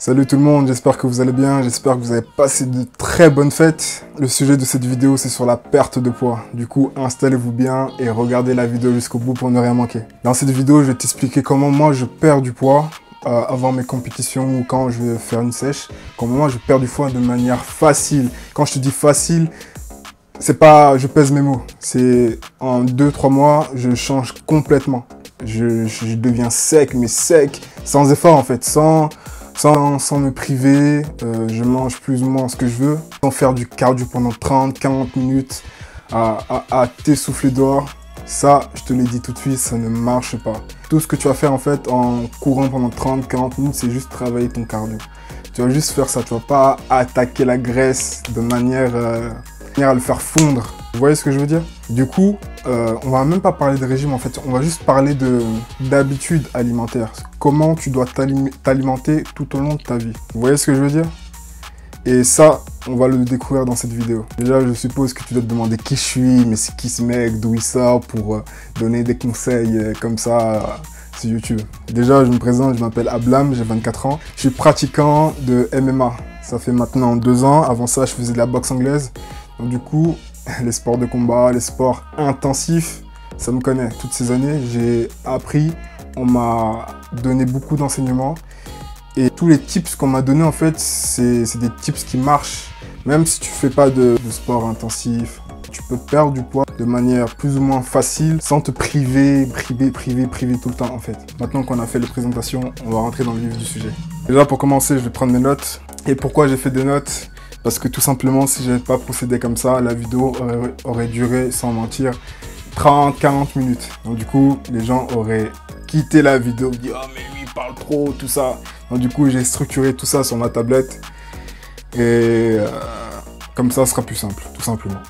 Salut tout le monde, j'espère que vous allez bien, j'espère que vous avez passé de très bonnes fêtes. Le sujet de cette vidéo, c'est sur la perte de poids. Du coup, installez-vous bien et regardez la vidéo jusqu'au bout pour ne rien manquer. Dans cette vidéo, je vais t'expliquer comment moi je perds du poids avant mes compétitions ou quand je vais faire une sèche. Comment moi je perds du poids de manière facile. Quand je te dis facile, c'est pas je pèse mes mots. C'est en 2-3 mois, je change complètement. Je deviens sec, mais sec, sans effort en fait, sans me priver, je mange plus ou moins ce que je veux, sans faire du cardio pendant 30-40 minutes, à t'essouffler dehors. Ça, je te l'ai dit tout de suite, ça ne marche pas. Tout ce que tu vas faire en fait en courant pendant 30-40 minutes, c'est juste travailler ton cardio. Tu vas juste faire ça, tu vas pas attaquer la graisse de manière à le faire fondre. Vous voyez ce que je veux dire? Du coup, on va même pas parler de régime en fait, on va juste parler d'habitudes alimentaires. Comment tu dois t'alimenter tout au long de ta vie. Vous voyez ce que je veux dire? Et ça, on va le découvrir dans cette vidéo. Déjà, je suppose que tu dois te demander qui je suis, mais c'est qui ce mec, d'où il sort pour donner des conseils comme ça sur YouTube. Déjà, je me présente, je m'appelle Ablam, j'ai 24 ans. Je suis pratiquant de MMA. Ça fait maintenant 2 ans. Avant ça, je faisais de la boxe anglaise. Donc du coup, les sports de combat, les sports intensifs, ça me connaît. Toutes ces années, j'ai appris, on m'a donné beaucoup d'enseignements. Et tous les tips qu'on m'a donnés, en fait, c'est des tips qui marchent. Même si tu fais pas de sport intensif, tu peux perdre du poids de manière plus ou moins facile, sans te priver tout le temps, en fait. Maintenant qu'on a fait les présentations, on va rentrer dans le vif du sujet. Déjà, pour commencer, je vais prendre mes notes. Et pourquoi j'ai fait des notes ? Parce que tout simplement, si j'avais pas procédé comme ça, la vidéo aurait duré, sans mentir, 30-40 minutes. Donc du coup, les gens auraient quitté la vidéo, dit « Oh mais lui il parle trop, tout ça ». Donc du coup, j'ai structuré tout ça sur ma tablette. Et comme ça, ce sera plus simple, tout simplement.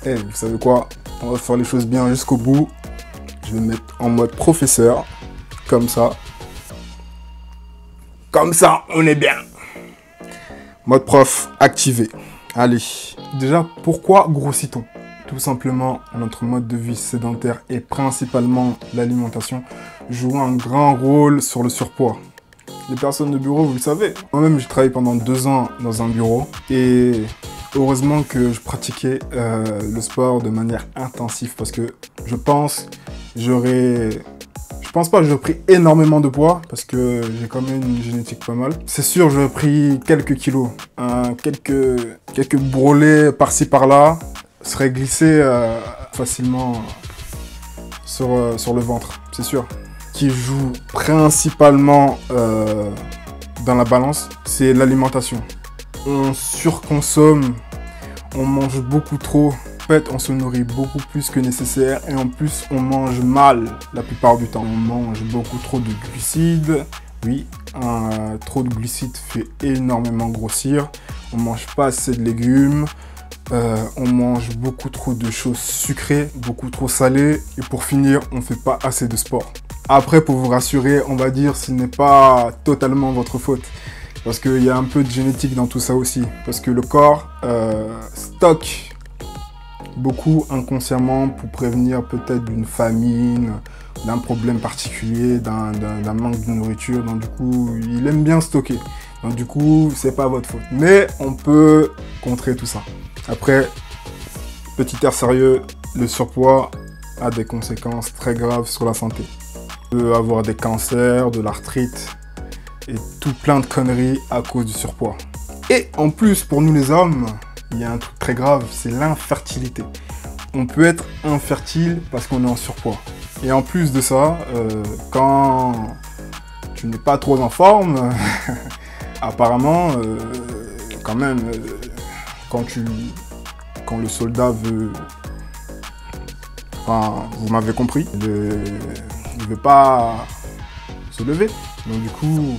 Et vous savez quoi? On va faire les choses bien jusqu'au bout. Je vais me mettre en mode professeur. Comme ça. Comme ça, on est bien. Mode prof activé. Allez. Déjà, pourquoi grossit-on? Tout simplement, notre mode de vie sédentaire et principalement l'alimentation joue un grand rôle sur le surpoids. Les personnes de bureau, vous le savez. Moi-même, j'ai travaillé pendant 2 ans dans un bureau et heureusement que je pratiquais le sport de manière intensive parce que je pense pas que j'aurais pris énormément de poids parce que j'ai quand même une génétique pas mal. C'est sûr, j'aurais pris quelques kilos, quelques brûlés par-ci par-là seraient glissés facilement sur le ventre, c'est sûr. Qui joue principalement dans la balance, c'est l'alimentation. On surconsomme, on mange beaucoup trop. En fait, on se nourrit beaucoup plus que nécessaire et en plus, on mange mal la plupart du temps. On mange beaucoup trop de glucides. Oui, trop de glucides fait énormément grossir. On mange pas assez de légumes. On mange beaucoup trop de choses sucrées, beaucoup trop salées. Et pour finir, on fait pas assez de sport. Après, pour vous rassurer, on va dire ce n'est pas totalement votre faute. Parce qu'il y a un peu de génétique dans tout ça aussi. Parce que le corps stocke beaucoup inconsciemment pour prévenir peut-être d'une famine, d'un problème particulier, d'un manque de nourriture. Donc du coup, il aime bien stocker. Donc du coup, c'est pas votre faute. Mais on peut contrer tout ça. Après, petit air sérieux, le surpoids a des conséquences très graves sur la santé. On peut avoir des cancers, de l'arthrite et tout plein de conneries à cause du surpoids. Et en plus, pour nous les hommes, il y a un truc très grave, c'est l'infertilité. On peut être infertile parce qu'on est en surpoids. Et en plus de ça, quand tu n'es pas trop en forme, apparemment, quand même, quand le soldat veut... Enfin, vous m'avez compris, il ne veut pas se lever. Donc du coup,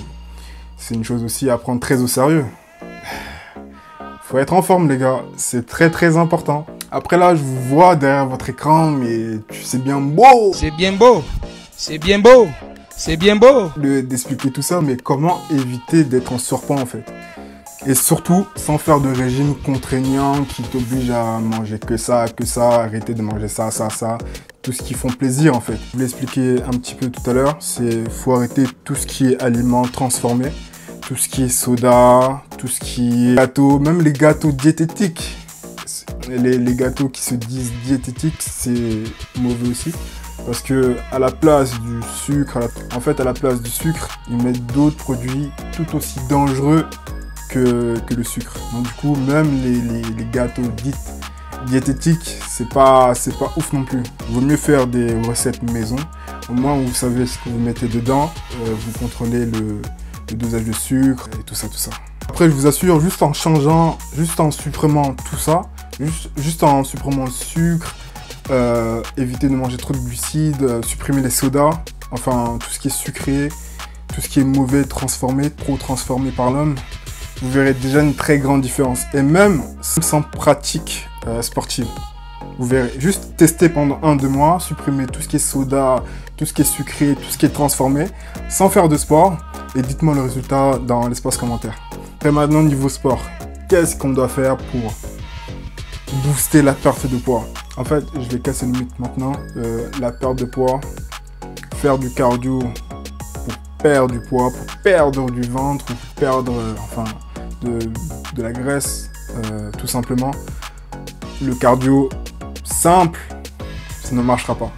c'est une chose aussi à prendre très au sérieux. Faut être en forme les gars, c'est très très important. Après là, je vous vois derrière votre écran, mais c'est bien beau. C'est bien beau, c'est bien beau, c'est bien beau. D'expliquer tout ça, mais comment éviter d'être en surpoids en fait. Et surtout, sans faire de régime contraignant qui t'oblige à manger que ça, arrêter de manger ça, tout ce qui font plaisir en fait. Je vous l'ai expliqué un petit peu tout à l'heure, c'est faut arrêter tout ce qui est aliments transformés. tout ce qui est soda, tout ce qui est gâteau, même les gâteaux diététiques. Les gâteaux qui se disent diététiques, c'est mauvais aussi. Parce que à la place du sucre, à la place du sucre, ils mettent d'autres produits tout aussi dangereux que le sucre. Donc du coup, même les gâteaux dits diététiques, c'est pas ouf non plus. Il vaut mieux faire des recettes maison. Au moins, vous savez ce que vous mettez dedans. Vous contrôlez le dosage de sucre et tout ça. Après, je vous assure, juste en supprimant tout ça, juste en supprimant le sucre, éviter de manger trop de glucides, supprimer les sodas, enfin tout ce qui est sucré, tout ce qui est mauvais, transformé, trop transformé par l'homme, vous verrez déjà une très grande différence. Et même sans pratique sportive, vous verrez, juste tester pendant 1-2 mois, supprimer tout ce qui est soda, tout ce qui est sucré, tout ce qui est transformé, sans faire de sport, et dites-moi le résultat dans l'espace commentaire. Et maintenant, niveau sport, qu'est-ce qu'on doit faire pour booster la perte de poids? En fait, je vais casser le mythe maintenant. La perte de poids, faire du cardio pour perdre du poids, pour perdre du ventre, ou pour perdre de la graisse, tout simplement. Le cardio simple, ça ne marchera pas.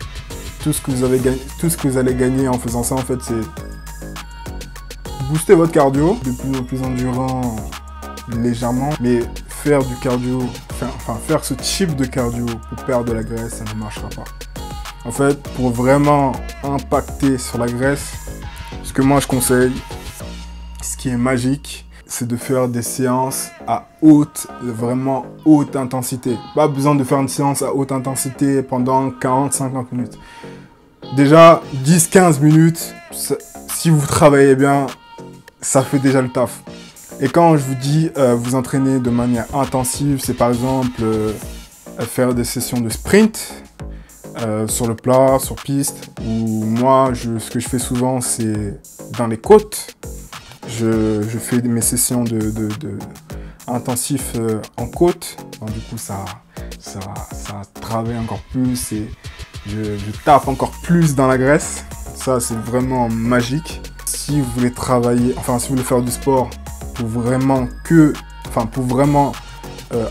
Tout ce que vous allez gagner en faisant ça, en fait, c'est booster votre cardio, de plus en plus endurant légèrement, mais faire du cardio, faire ce type de cardio pour perdre de la graisse, ça ne marchera pas. En fait, pour vraiment impacter sur la graisse, ce que moi je conseille, ce qui est magique, c'est de faire des séances à vraiment haute intensité. Pas besoin de faire une séance à haute intensité pendant 40-50 minutes. Déjà, 10-15 minutes, si vous travaillez bien, ça fait déjà le taf. Et quand je vous dis vous entraîner de manière intensive, c'est par exemple faire des sessions de sprint sur le plat, sur piste. Ou moi, ce que je fais souvent, c'est dans les côtes. Je fais mes sessions intensifs en côte. Donc, du coup, ça travaille encore plus et je tape encore plus dans la graisse. Ça, c'est vraiment magique. Si vous voulez travailler, si vous voulez faire du sport pour vraiment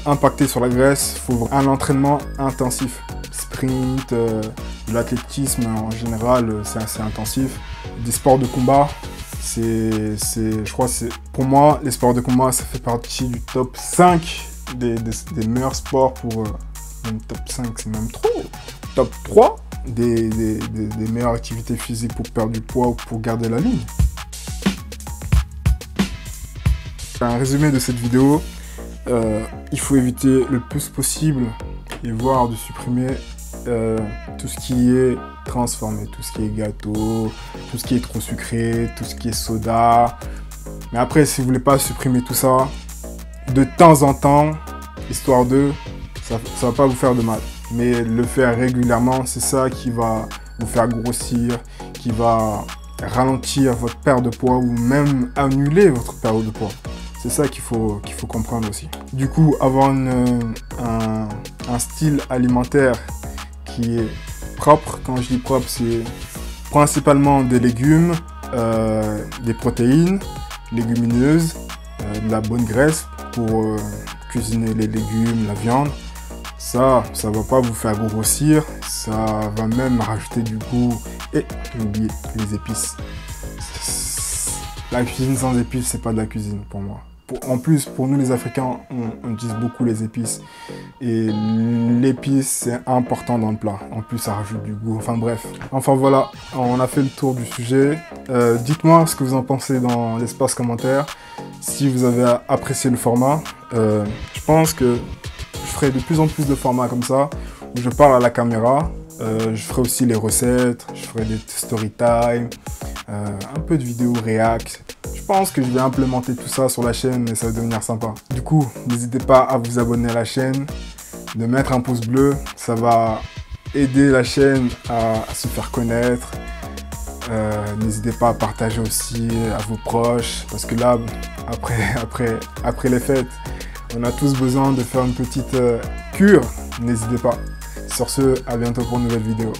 impacter sur la graisse, il faut un entraînement intensif. Sprint, de l'athlétisme en général, c'est assez intensif. Des sports de combat, je crois, pour moi, les sports de combat, ça fait partie du top 5 des meilleurs sports pour... même top 5, c'est même trop. Top 3 des meilleures activités physiques pour perdre du poids ou pour garder la ligne. Un résumé de cette vidéo, il faut éviter le plus possible et voire de supprimer tout ce qui est transformé, tout ce qui est gâteau, tout ce qui est trop sucré, tout ce qui est soda. Mais après, si vous voulez pas supprimer tout ça, de temps en temps, histoire de, ça va pas vous faire de mal. Mais le faire régulièrement, c'est ça qui va vous faire grossir, qui va ralentir votre perte de poids ou même annuler votre perte de poids. C'est ça qu'il faut comprendre aussi. Du coup, avoir un style alimentaire qui est propre, quand je dis propre, c'est principalement des légumes, des protéines, légumineuses, de la bonne graisse pour cuisiner les légumes, la viande. Ça va pas vous faire grossir, ça va même rajouter du goût et j'ai oublié les épices. La cuisine sans épices, c'est pas de la cuisine pour moi. En plus, pour nous les Africains, on utilise beaucoup les épices. Et l'épice, c'est important dans le plat. En plus, ça rajoute du goût. Enfin bref. Enfin voilà, on a fait le tour du sujet. Dites-moi ce que vous en pensez dans l'espace commentaire. Si vous avez apprécié le format, je pense que je ferai de plus en plus de formats comme ça, où je parle à la caméra. Je ferai aussi les recettes, je ferai des story time, un peu de vidéos react. Je pense que je vais implémenter tout ça sur la chaîne et ça va devenir sympa. Du coup, n'hésitez pas à vous abonner à la chaîne, de mettre un pouce bleu, ça va aider la chaîne à se faire connaître. N'hésitez pas à partager aussi à vos proches, parce que là, après les fêtes, on a tous besoin de faire une petite cure. N'hésitez pas. Sur ce, à bientôt pour une nouvelle vidéo.